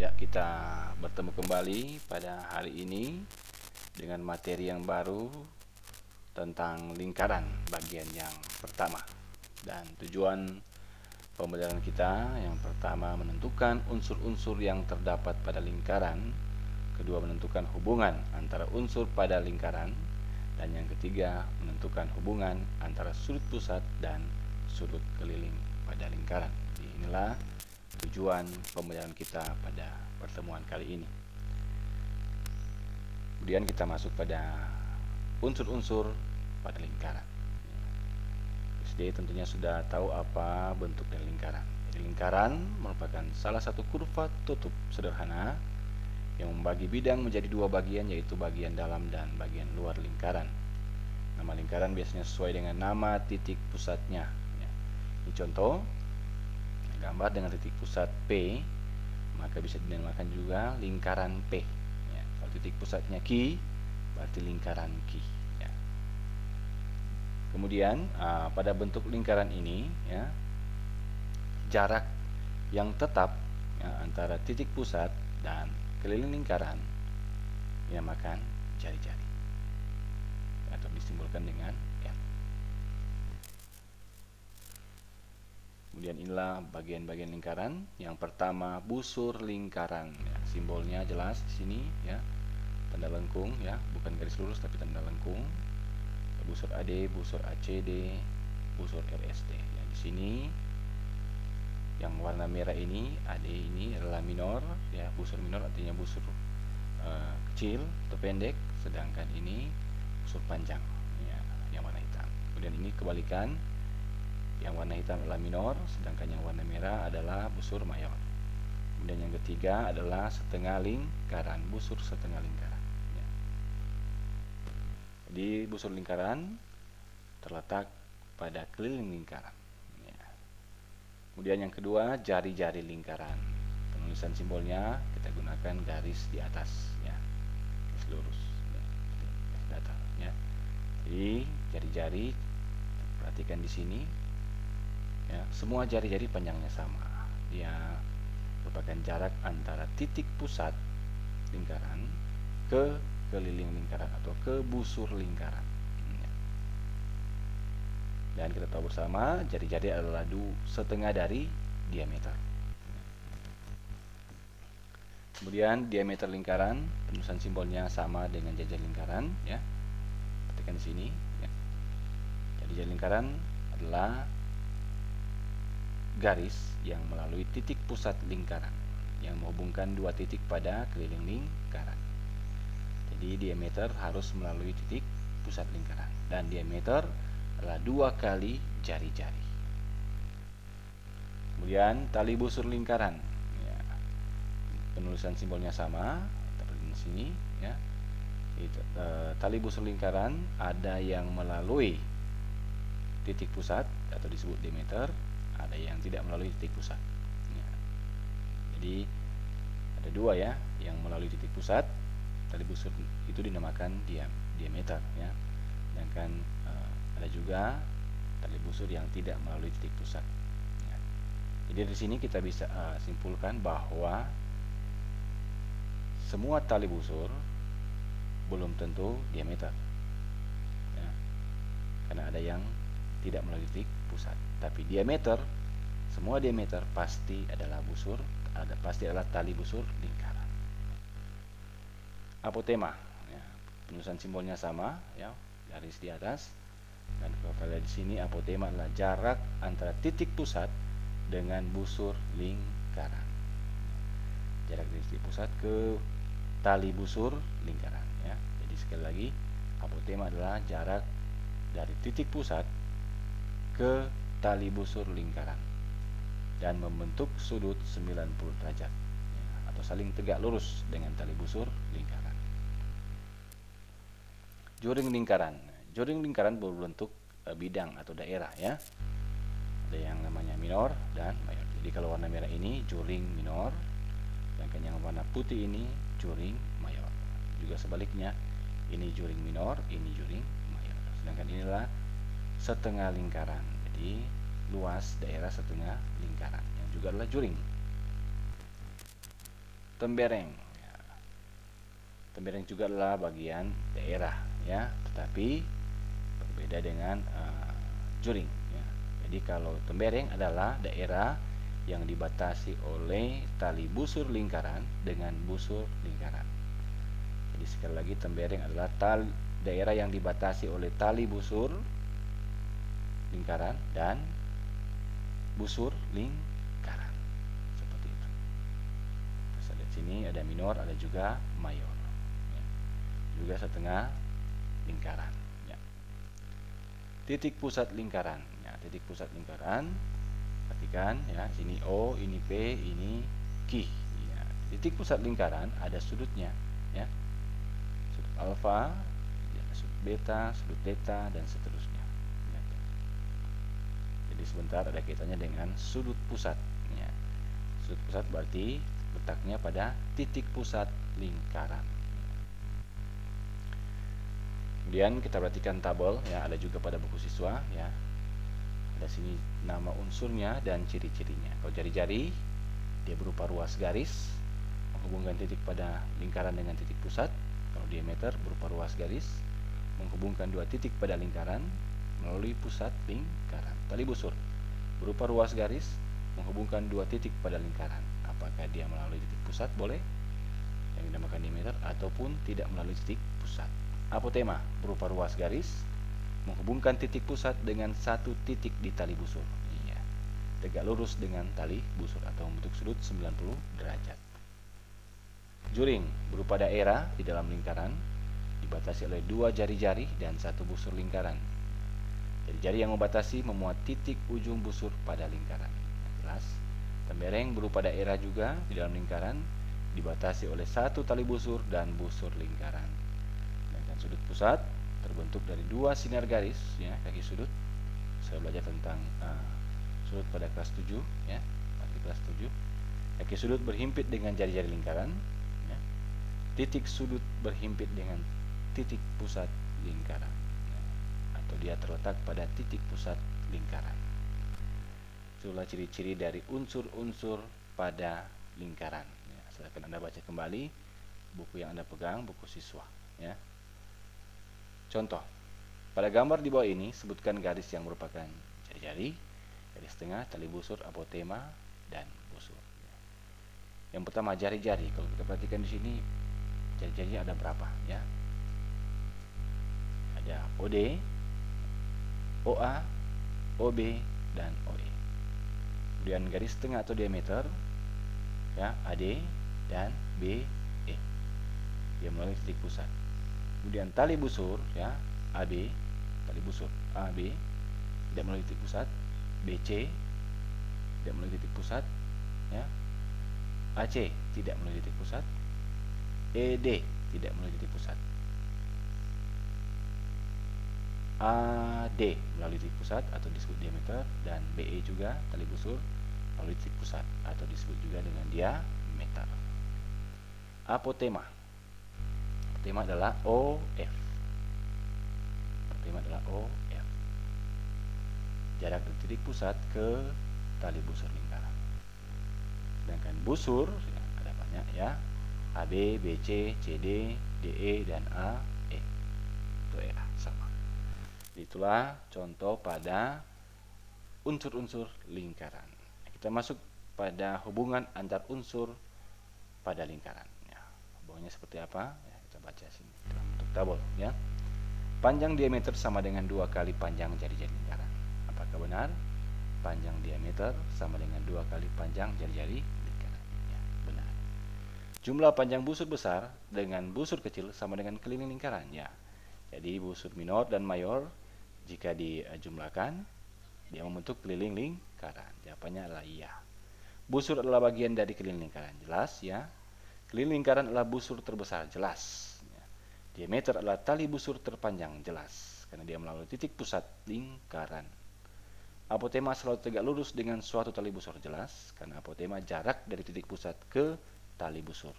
Ya, kita bertemu kembali pada hari ini dengan materi yang baru tentang lingkaran bagian yang pertama. Dan tujuan pembelajaran kita yang pertama menentukan unsur-unsur yang terdapat pada lingkaran, kedua menentukan hubungan antara unsur pada lingkaran, dan yang ketiga menentukan hubungan antara sudut pusat dan sudut keliling pada lingkaran. Jadi inilah tujuan pembelajaran kita pada pertemuan kali ini. Kemudian kita masuk pada unsur-unsur pada lingkaran. SD tentunya sudah tahu apa bentuk dari lingkaran. Jadi lingkaran merupakan salah satu kurva tutup sederhana yang membagi bidang menjadi dua bagian, yaitu bagian dalam dan bagian luar lingkaran. Nama lingkaran biasanya sesuai dengan nama titik pusatnya. Ini contoh gambar dengan titik pusat P, maka bisa dinamakan juga lingkaran P. Kalau titik pusatnya Q, berarti lingkaran Q. Kemudian pada bentuk lingkaran ini, jarak yang tetap antara titik pusat dan keliling lingkaran dinamakan jari-jari, atau disimbolkan dengan L. Kemudian inilah bagian-bagian lingkaran. Yang pertama busur lingkaran. Simbolnya jelas di sini, tanda lengkung, bukan garis lurus tapi tanda lengkung. Busur AD, busur ACD, busur RSD. Di sini yang warna merah ini AD ini adalah minor, busur minor artinya busur kecil atau pendek, sedangkan ini busur panjang, yang warna hitam. Kemudian ini kebalikan. Yang warna hitam adalah minor, sedangkan yang warna merah adalah busur mayor. Kemudian yang ketiga adalah setengah lingkaran, busur setengah lingkaran. Jadi busur lingkaran terletak pada keliling lingkaran. Kemudian yang kedua, jari-jari lingkaran. Penulisan simbolnya kita gunakan garis di atas, garis lurus, garis datar. Jadi jari-jari, perhatikan di sini. Semua jari-jari panjangnya sama. Dia merupakan jarak antara titik pusat lingkaran ke keliling lingkaran atau ke busur lingkaran. Dan kita tahu bersama jari-jari adalah setengah dari diameter. Kemudian diameter lingkaran, penulisan simbolnya sama dengan jari-jari lingkaran. Perhatikan di sini. Jari-jari lingkaran adalah garis yang melalui titik pusat lingkaran yang menghubungkan dua titik pada keliling lingkaran. Jadi diameter harus melalui titik pusat lingkaran, dan diameter adalah 2 kali jari-jari. Kemudian tali busur lingkaran, penulisan simbolnya sama, seperti di sini. Tali busur lingkaran ada yang melalui titik pusat atau disebut diameter, ada yang tidak melalui titik pusat. Jadi ada dua, yang melalui titik pusat, tali busur itu dinamakan diameter, sedangkan ada juga tali busur yang tidak melalui titik pusat. Jadi dari sini kita bisa simpulkan bahwa semua tali busur belum tentu diameter, karena ada yang tidak melalui titik pusat. Tapi diameter, semua diameter pasti adalah pasti adalah tali busur lingkaran. Apotema, penulisan simbolnya sama, garis di atas. Dan kalau kita lihat di sini, apotema adalah jarak antara titik pusat dengan busur lingkaran. Jarak dari titik pusat ke tali busur lingkaran. Jadi sekali lagi, apotema adalah jarak dari titik pusat ke tali busur lingkaran dan membentuk sudut 90 derajat, atau saling tegak lurus dengan tali busur lingkaran. Juring lingkaran. Juring lingkaran berbentuk bidang atau daerah, Ada yang namanya minor dan mayor. Jadi kalau warna merah ini juring minor, sedangkan yang warna putih ini juring mayor. Juga sebaliknya, ini juring minor, ini juring mayor. Sedangkan inilah setengah lingkaran. Jadi luas daerah setengah lingkaran, yang juga adalah juring. tembereng. Ya. Tembereng juga adalah bagian daerah, ya, tetapi berbeda dengan juring. Ya. Jadi kalau tembereng adalah daerah yang dibatasi oleh tali busur lingkaran dengan busur lingkaran. Jadi sekali lagi, tembereng adalah daerah yang dibatasi oleh tali busur lingkaran dan busur lingkaran. Seperti itu. Bisa lihat sini ada minor, ada juga mayor. Ya. Juga setengah lingkaran. Ya. Titik pusat lingkaran. Ya, titik pusat lingkaran. Perhatikan ya, sini O, ini P, ini Q. Ya. Titik pusat lingkaran ada sudutnya, ya. Sudut alfa, sudut beta, sudut theta, dan seterusnya. Ya. Jadi sebentar ada kaitannya dengan sudut pusat. Ya. Sudut pusat berarti letaknya pada titik pusat lingkaran. Kemudian kita perhatikan tabel, ya, ada juga pada buku siswa, ya. Ada sini nama unsurnya dan ciri-cirinya. Kalau jari-jari, dia berupa ruas garis menghubungkan titik pada lingkaran dengan titik pusat. Kalau diameter berupa ruas garis menghubungkan dua titik pada lingkaran melalui pusat lingkaran. Tali busur berupa ruas garis menghubungkan dua titik pada lingkaran. Apakah dia melalui titik pusat? Boleh, yang dinamakan diameter, ataupun tidak melalui titik pusat. Apotema berupa ruas garis menghubungkan titik pusat dengan satu titik di tali busur. Iya. Tegak lurus dengan tali busur atau membentuk sudut 90 derajat. Juring berupa daerah di dalam lingkaran dibatasi oleh dua jari-jari dan satu busur lingkaran. Jari-jari yang membatasi memuat titik ujung busur pada lingkaran. Jelas. Tembereng berupa daerah juga di dalam lingkaran dibatasi oleh satu tali busur dan busur lingkaran. Dan sudut pusat terbentuk dari dua sinar garis, ya, kaki sudut. Saya belajar tentang sudut pada kelas 7, ya, materi kelas 7. Kaki sudut berhimpit dengan jari-jari lingkaran, ya. Titik sudut berhimpit dengan titik pusat lingkaran, ya, atau dia terletak pada titik pusat lingkaran. Itulah ciri-ciri dari unsur-unsur pada lingkaran, ya. Silakan Anda baca kembali buku yang Anda pegang, buku siswa, ya. Contoh, pada gambar di bawah ini sebutkan garis yang merupakan jari-jari, garis tengah, tali busur, apotema, dan busur. Yang pertama, jari-jari. Kalau kita perhatikan di sini, jari-jarinya ada berapa, ya? Ada OD, OA, OB, dan OE. Kemudian garis tengah atau diameter, ya, AD dan BE. Dia melalui titik pusat. Kemudian tali busur, ya, AB, tali busur AB tidak melalui titik pusat, BC tidak melalui titik pusat, ya, AC tidak melalui titik pusat, ED tidak melalui titik pusat, AD melalui titik pusat atau disebut diameter, dan BE juga tali busur melalui titik pusat atau disebut juga dengan diameter. Apotema. Apotema adalah OF. Apotema adalah OF. Jarak dari titik pusat ke tali busur lingkaran. Sedangkan busur, ya, ada banyak, ya. AB, BC, CD, DE, dan AE. Itu ya, sama. Itulah contoh pada unsur-unsur lingkaran. Kita masuk pada hubungan antar unsur pada lingkaran. Ya, hubungannya seperti apa? Ya, kita baca sini dalam bentuk tabel, ya. Panjang diameter sama dengan 2 kali panjang jari-jari lingkaran. Apakah benar? Panjang diameter sama dengan 2 kali panjang jari-jari lingkaran. Ya, benar. Jumlah panjang busur besar dengan busur kecil sama dengan keliling lingkaran. Ya. Jadi busur minor dan mayor jika dijumlahkan dia membentuk keliling lingkaran. Jawabannya adalah iya. Busur adalah bagian dari keliling lingkaran. Jelas, ya. Keliling lingkaran adalah busur terbesar. Jelas. Ya. Diameter adalah tali busur terpanjang. Jelas. Karena dia melalui titik pusat lingkaran. Apotema selalu tegak lurus dengan suatu tali busur. Jelas. Karena apotema jarak dari titik pusat ke tali busur.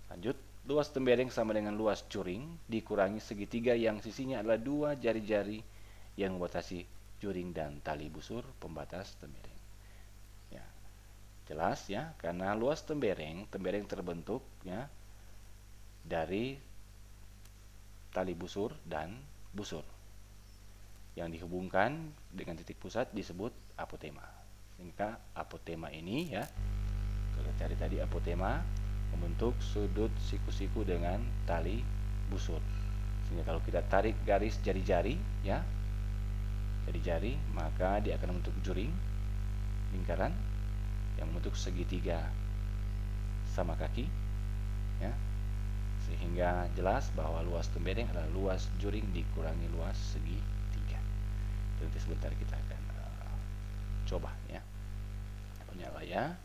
Lanjut. Luas tembereng sama dengan luas juring dikurangi segitiga yang sisinya adalah dua jari-jari yang membatasi juring dan tali busur pembatas tembereng. Ya. Jelas ya, karena luas tembereng terbentuk ya dari tali busur dan busur yang dihubungkan dengan titik pusat disebut apotema. Sehingga apotema ini ya, kalau cari tadi apotema membentuk sudut siku-siku dengan tali busur. Sehingga kalau kita tarik garis jari-jari ya, jari-jari, maka dia akan membentuk juring lingkaran yang membentuk segitiga sama kaki ya. Sehingga jelas bahwa luas tembereng adalah luas juring dikurangi luas segitiga. Nanti sebentar kita akan coba ya. Nyala ya.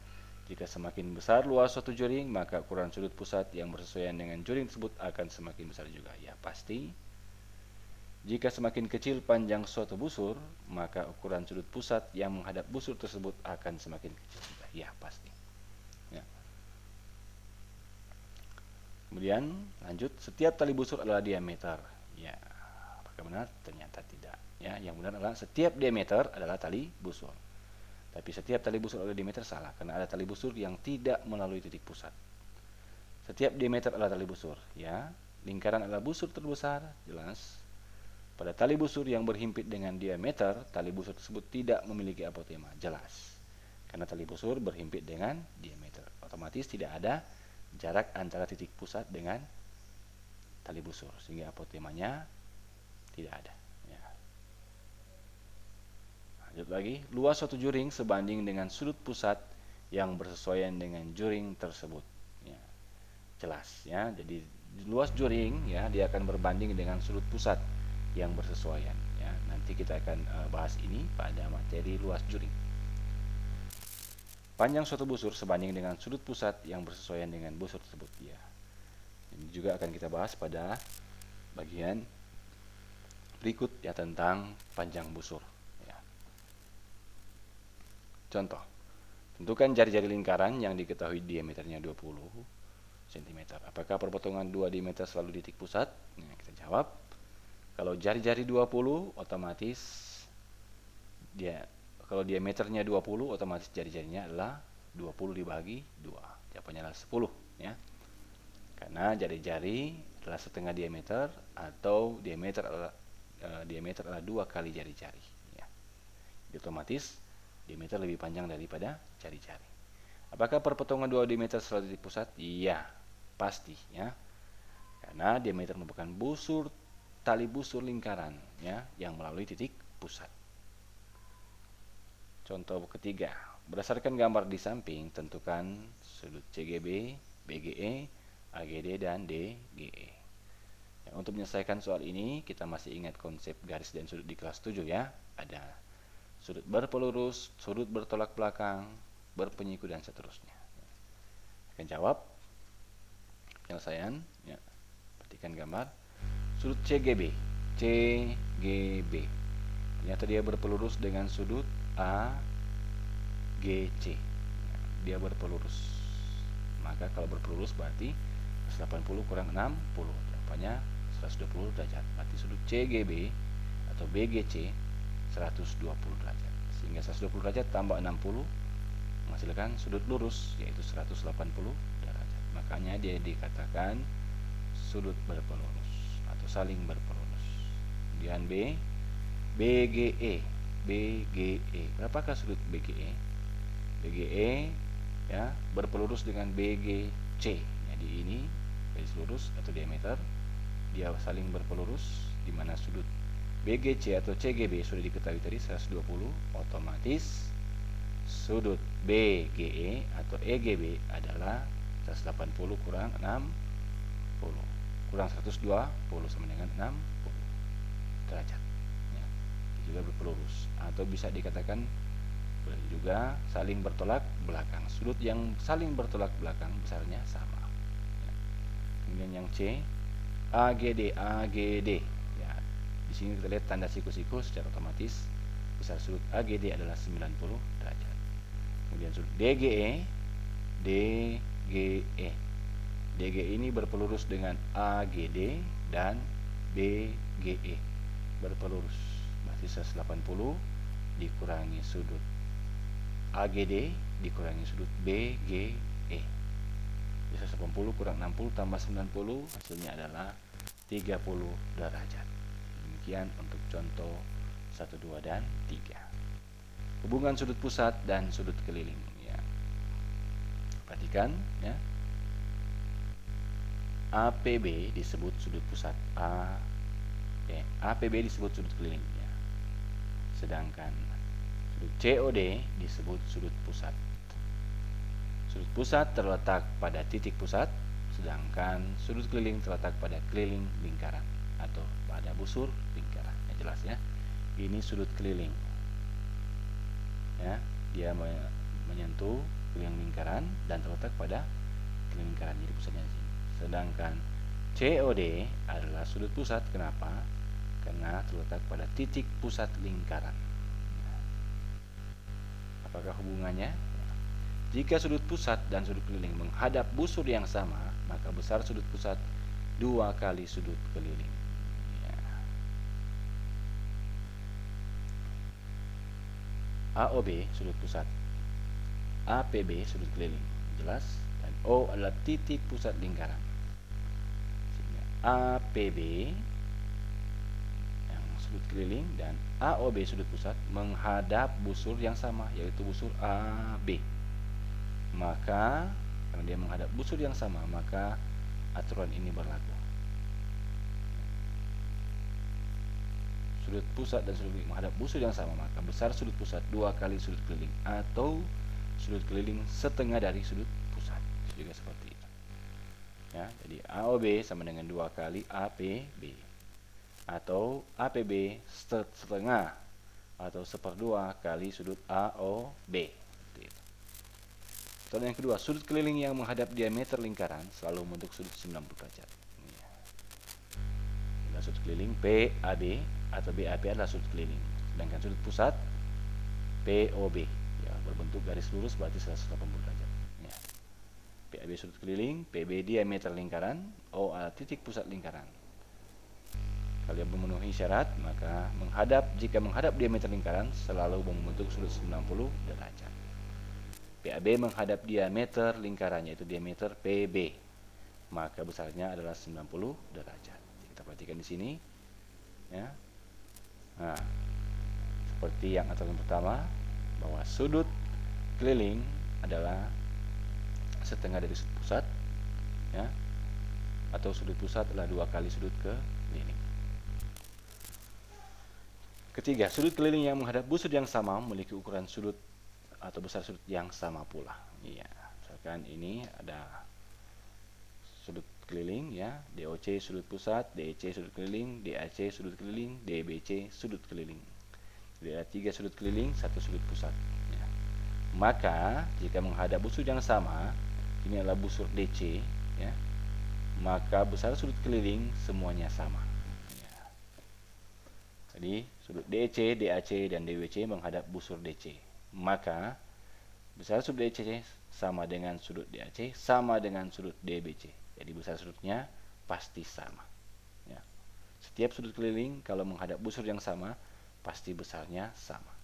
Jika semakin besar luas suatu juring, maka ukuran sudut pusat yang bersesuaian dengan juring tersebut akan semakin besar juga. Ya pasti. Jika semakin kecil panjang suatu busur, maka ukuran sudut pusat yang menghadap busur tersebut akan semakin kecil juga. Ya pasti. Ya. Kemudian lanjut, setiap tali busur adalah diameter. Ya, apakah benar? Ternyata tidak. Ya, yang benar adalah setiap diameter adalah tali busur. Tapi setiap tali busur adalah diameter salah, karena ada tali busur yang tidak melalui titik pusat. Setiap diameter adalah tali busur. Ya, lingkaran adalah busur terbesar, jelas. Pada tali busur yang berhimpit dengan diameter, tali busur tersebut tidak memiliki apotema, jelas. Karena tali busur berhimpit dengan diameter, otomatis tidak ada jarak antara titik pusat dengan tali busur, sehingga apotemanya tidak ada. Ya. Lanjut lagi, luas suatu juring sebanding dengan sudut pusat yang bersesuaian dengan juring tersebut. Ya. Jelas ya, jadi luas juring ya dia akan berbanding dengan sudut pusat yang bersesuaian. Ya. Nanti kita akan bahas ini pada materi luas juring. Panjang suatu busur sebanding dengan sudut pusat yang bersesuaian dengan busur tersebut. Ya. Ini juga akan kita bahas pada bagian berikut ya tentang panjang busur. Ya. Contoh, tentukan jari-jari lingkaran yang diketahui diameternya 20 cm. Apakah perpotongan dua diameter selalu di titik pusat? Nah, kita jawab. Kalau jari-jari 20, otomatis kalau diameternya 20, otomatis jari-jarinya adalah 20 dibagi 2. Jawabannya adalah 10 ya. Karena jari-jari adalah setengah diameter atau diameter adalah 2 kali jari-jari ya. Jadi otomatis diameter lebih panjang daripada jari-jari. Apakah perpotongan 2 diameter selalu di titik pusat? Iya, pasti ya. Karena diameter merupakan tali busur lingkaran ya yang melalui titik pusat. Contoh ketiga, berdasarkan gambar di samping tentukan sudut CGB, BGE, AGD dan DGE. Ya, untuk menyelesaikan soal ini kita masih ingat konsep garis dan sudut di kelas 7 ya. Ada sudut berpelurus, sudut bertolak belakang, berpenyiku dan seterusnya. Akan jawab penyelesaian ya. Perhatikan gambar. Sudut CGB. Ternyata dia berpelurus dengan sudut AGC. Dia berpelurus. Maka kalau berpelurus berarti 180 kurang 60. Jawabannya 120 derajat. Berarti sudut CGB atau BGC 120 derajat. Sehingga 120 derajat tambah 60 menghasilkan sudut lurus yaitu 180 derajat. Makanya dia dikatakan sudut berpelurus atau saling berpelurus. Kemudian BGE. Berapakah sudut BGE? BGE ya berpelurus dengan BGC. Jadi ini garis lurus atau diameter dia saling berpelurus di mana sudut BGC atau CGB sudah diketahui tadi 120, otomatis sudut BGE atau EGB adalah 180 kurang 60 kurang 120 sama dengan 60 derajat ya. Juga berpelurus atau bisa dikatakan juga saling bertolak belakang. Sudut yang saling bertolak belakang besarnya sama ya. Kemudian yang C AGD ya. Di sini kita lihat tanda siku-siku, secara otomatis besar sudut AGD adalah 90 derajat. Kemudian sudut DGE DGE ini berpelurus dengan AGD dan BGE berpelurus. Berarti 180 dikurangi sudut AGD dikurangi sudut BGE. 180 kurang 60 tambah 90 hasilnya adalah 30 derajat. Demikian untuk contoh 1, 2, dan 3. Hubungan sudut pusat dan sudut keliling ya. Perhatikan ya. APB disebut sudut pusat APB disebut sudut keliling ya. Sedangkan sudut COD disebut sudut pusat. Sudut pusat terletak pada titik pusat, sedangkan sudut keliling terletak pada keliling lingkaran atau pada busur lingkaran. Ya, jelas ya. Ini sudut keliling. Ya, dia menyentuh keliling lingkaran dan terletak pada keliling lingkaran. Jadi pusatnya di sini. Sedangkan COD adalah sudut pusat. Kenapa? Karena terletak pada titik pusat lingkaran. Apakah hubungannya? Jika sudut pusat dan sudut keliling menghadap busur yang sama, maka besar sudut pusat 2 kali sudut keliling. Ya. AOB sudut pusat, APB sudut keliling, jelas. Dan O adalah titik pusat lingkaran. Sehingga APB yang sudut keliling dan AOB sudut pusat menghadap busur yang sama, yaitu busur AB. Maka karena dia menghadap busur yang sama, maka aturan ini berlaku. Sudut pusat dan sudut keliling menghadap busur yang sama, maka besar sudut pusat 2 kali sudut keliling, atau sudut keliling setengah dari sudut pusat. Juga seperti itu. Ya, jadi AOB sama dengan 2 kali APB, atau APB setengah atau 1/2 kali sudut AOB. Contoh yang kedua, sudut keliling yang menghadap diameter lingkaran selalu membentuk sudut 90 derajat. Adalah sudut keliling PAB atau BAP adalah sudut keliling. Sedangkan sudut pusat POB ya, berbentuk garis lurus berarti 180 derajat. Ya. PAB sudut keliling, PB diameter lingkaran, O adalah titik pusat lingkaran. Kalau dia memenuhi syarat, maka jika menghadap diameter lingkaran selalu membentuk sudut 90 derajat. PAB menghadap diameter lingkaran, yaitu diameter PB, maka besarnya adalah 90 derajat. Kita perhatikan di sini ya. Nah, seperti yang aturan pertama, bahwa sudut keliling adalah setengah dari sudut pusat ya, atau sudut pusat adalah 2 kali sudut keliling. Ketiga, sudut keliling yang menghadap busur yang sama memiliki ukuran sudut atau besar sudut yang sama pula. Iya, misalkan ini ada sudut keliling ya, DOC sudut pusat, DEC sudut keliling, DAC sudut keliling, DBC sudut keliling. Jadi ada 3 sudut keliling, 1 sudut pusat. Ya. Maka jika menghadap busur yang sama, ini adalah busur DC, ya, maka besar sudut keliling semuanya sama. Ya. Jadi sudut DEC, DAC, dan DWC menghadap busur DC. Maka besar sudut DCC sama dengan sudut DAC sama dengan sudut DBC. Jadi besar sudutnya pasti sama. Ya. Setiap sudut keliling kalau menghadap busur yang sama pasti besarnya sama.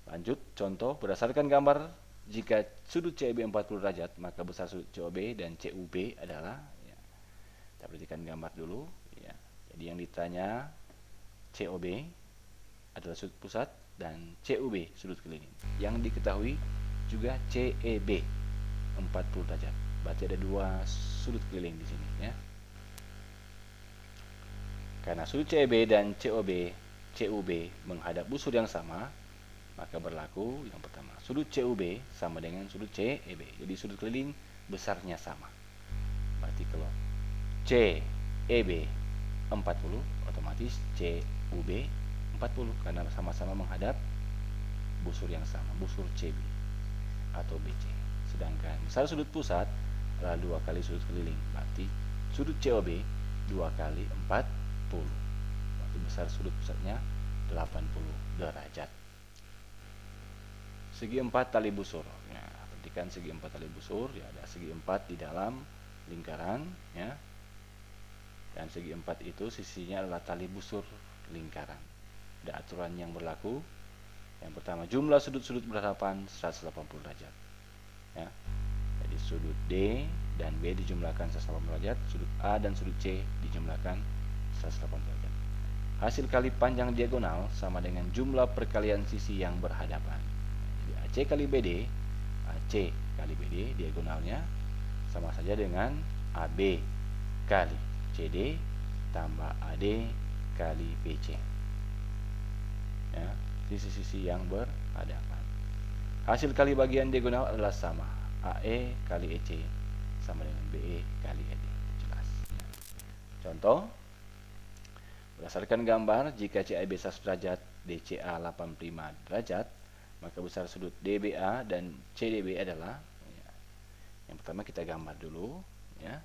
Lanjut contoh, berdasarkan gambar, jika sudut CB 40 derajat maka besar sudut COB dan CUB adalah ya. Kita perhatikan gambar dulu ya. Jadi yang ditanya COB adalah sudut pusat dan CUB sudut keliling. Yang diketahui juga CEB 40 derajat. Berarti ada 2 sudut keliling di sini ya. Karena sudut CEB dan CUB menghadap busur yang sama, maka berlaku yang pertama, sudut CUB sama dengan sudut CEB. Jadi sudut keliling besarnya sama. Berarti kalau CEB 40, otomatis CUB 40 karena sama-sama menghadap busur yang sama, busur CB atau BC. Sedangkan besar sudut pusat adalah 2 kali sudut keliling, berarti sudut COB 2 kali 40. Berarti besar sudut pusatnya 80 derajat. Segi 4 tali busur. Ya, perhatikan segi 4 tali busur, ya ada segi 4 di dalam lingkaran ya. Dan segi 4 itu sisinya adalah tali busur lingkaran. Ada aturan yang berlaku Yang pertama, jumlah sudut-sudut berhadapan 180 derajat. Ya. Jadi sudut D dan B dijumlahkan 180 derajat, sudut A dan sudut C dijumlahkan 180 derajat. Hasil kali panjang diagonal sama dengan jumlah perkalian sisi yang berhadapan. Jadi AC kali BD, AC kali BD diagonalnya sama saja dengan AB kali CD tambah AD kali BC. Ya, sisi-sisi yang berhadapan. Hasil kali bagian diagonal adalah sama. AE kali EC sama dengan BE kali ED. Jelas. Contoh, berdasarkan gambar, jika CAB 100 derajat, DCA 85 derajat, maka besar sudut DBA dan CDB adalah, ya, yang pertama kita gambar dulu, ya,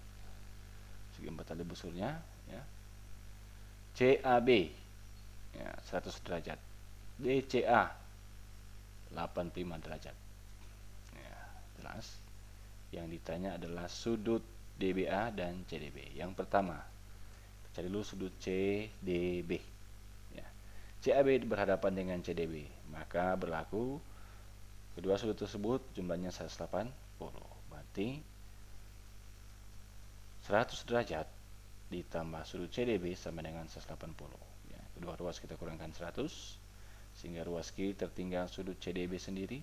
segi 4 tali busurnya, ya. CAB, ya, 100 derajat, DCA 85 derajat. Ya, jelas. Yang ditanya adalah sudut DBA dan CDB. Yang pertama, cari dulu sudut CDB. Ya. CAB berhadapan dengan CDB, maka berlaku kedua sudut tersebut jumlahnya 180. Berarti 100 derajat ditambah sudut CDB sama dengan 180. Ya, kedua ruas kita kurangkan 100, sehingga ruas kiri tertinggal sudut CDB sendiri,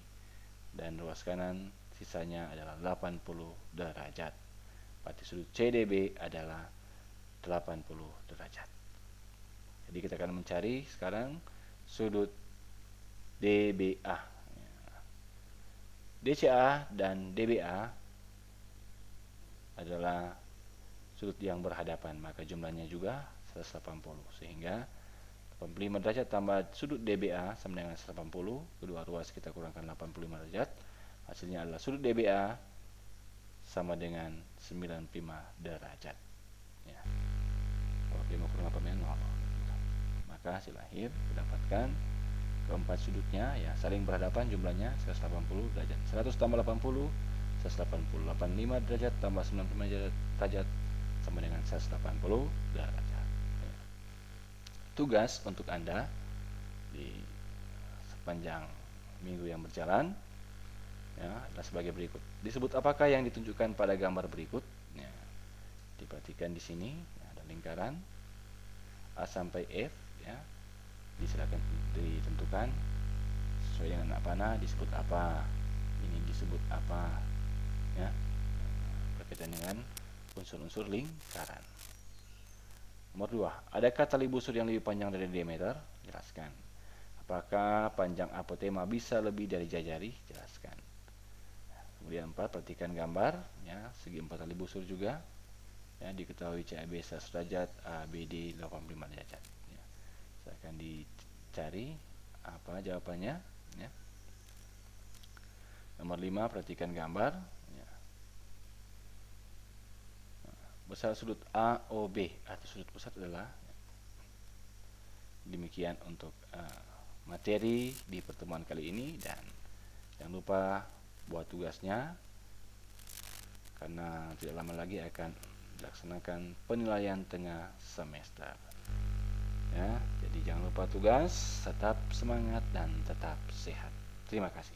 dan ruas kanan sisanya adalah 80 derajat. Berarti sudut CDB adalah 80 derajat. Jadi kita akan mencari sekarang sudut DBA. DCA dan DBA adalah sudut yang berhadapan, maka jumlahnya juga 180, sehingga 85 derajat tambah sudut DBA sama dengan 180, kedua ruas kita kurangkan 85 derajat, hasilnya adalah sudut DBA sama dengan 95 derajat. Ya. Kalau 5 kurang 8 0, maka hasil akhir didapatkan keempat sudutnya, ya, saling berhadapan, jumlahnya 180 derajat. 100 tambah 80, 180. 85 derajat tambah 95 derajat sama dengan 180 derajat. Tugas untuk Anda di sepanjang minggu yang berjalan, ya, adalah sebagai berikut. Disebut apakah yang ditunjukkan pada gambar berikut? Ya, diperhatikan di sini, ya, ada lingkaran A sampai F, ya. Silakan ditentukan sesuai dengan anak panah disebut apa, ini disebut apa, ya, berkaitan dengan unsur-unsur lingkaran. Nomor 2, adakah tali busur yang lebih panjang dari diameter? Jelaskan. Apakah panjang apotema bisa lebih dari jari? Jelaskan. Kemudian 4, perhatikan gambar, ya, segi 4 tali busur juga, ya, diketahui CAB 100 derajat, ABD 85 derajat. Ya. Akan dicari apa jawabannya, ya. Nomor 5, perhatikan gambar, ya. Besar sudut AOB atau sudut pusat adalah, ya. Demikian untuk materi di pertemuan kali ini, dan jangan lupa buat tugasnya karena tidak lama lagi akan dilaksanakan penilaian tengah semester. Ya, jadi jangan lupa tugas, tetap semangat dan tetap sehat. Terima kasih.